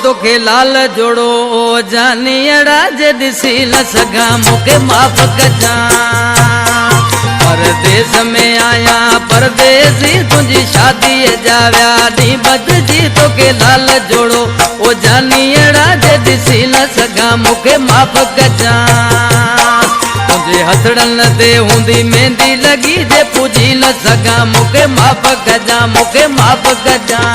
तोखे लाल जोड़ो ओ जानियड़ा जे दिसी न सगा मूंखे माफ़ कजा परदेस में आया परदेसी तुझी शादी जाव्या नी बदजी तोखे लाल जोड़ो ओ जानियड़ा जे दिसी न सगा मूंखे माफ़ कजा तुझे हथड़न ते हूंदी मेहंदी लगी जे पूजी न सगा मूंखे माफ़ कजा मूंखे माफ़ कजा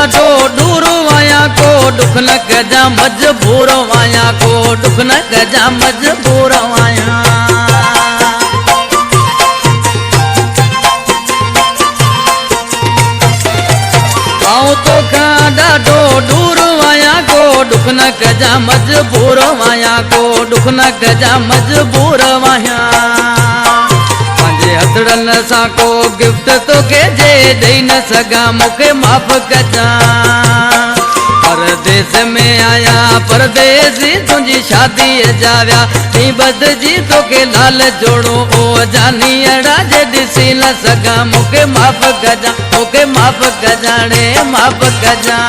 ॾाढो दूर आया को दुख न कजा मजबूर आया को दुख न कजा मजबूर आया आऊं तोखां ॾाढो दूर आया को दुख न कजा मजबूर आया को दुख न कजा मजबूर आया हथड़न सा को गिफ्ट तोखे जे ॾेई न सगा मूंखे माफ़ कजा परदेस में आया परदेसी तुझी शादी जाव्या नी बदजी तोखे लाल जोड़ो ओ जानियड़ा जे दिसी न सगा मूंखे माफ़ कजा मूंखे माफ़ कजा रे माफ़ कजा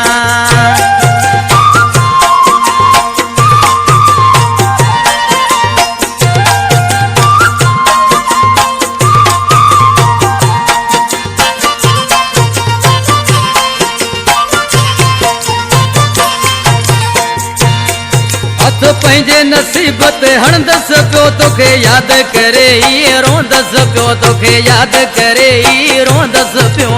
पंहिंजे नसीब ते हणंदस पियो तोखे यादि करे ई रोंदस पियो तोखे यादि करे ई रोंदस पियो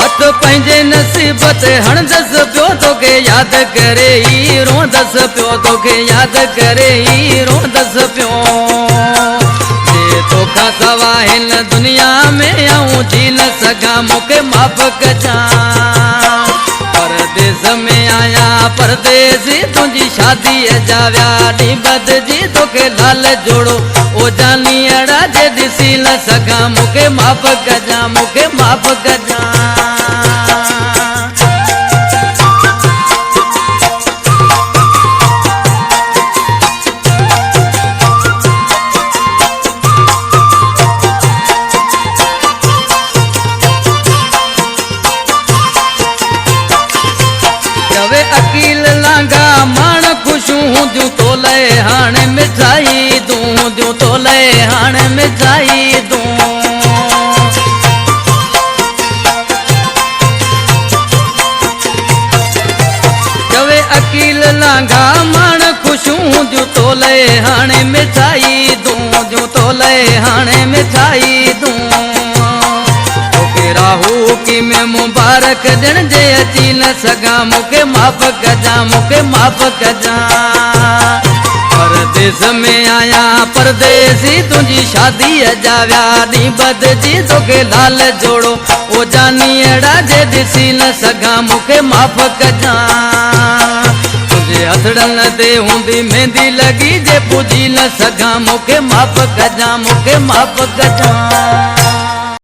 हथ पंहिंजे नसीब ते हणंदस पियो तोखे यादि करे ई रोंदस पियो तोखे यादि करे ई रोंदस पियो तोखा सवा हिन दुनिया में आऊं जी न सगा मूंखे माफ़ कजा परदेस में आया परदेसी तुझी शादी जाव्या नी बदजी तोखे लाल जोड़ो ओ जानियड़ा जे दिसी न सगा मूंखे माफ़ कजा मूंखे माफ़ कजा अकील लांगा माण खुशूं हूंदियूं तोले हाणे मिठाई दूं तोले हाणे मिठाई दूं चवे अकील लांगा माण खुशूं हूंदियूं तोले हाणे मिठाई दूं तोले हाणे मिठाई दूं राहू की मैं मुबारक ॾियण जे अची न सगा मूंखे माफ़ कजा मूंखे माफ़ कजा परदेस में आया परदेसी तुझी शादी जाव्या नी बदजी तोखे लाल जोड़ो ओ जानियड़ा जे दिसी न सगा मूंखे माफ़ कजा तुझे हथड़न ते हूंदी मेहंदी लगी जे पूजी न सगा मूंखे माफ़ कजा मूंखे माफ़ कजा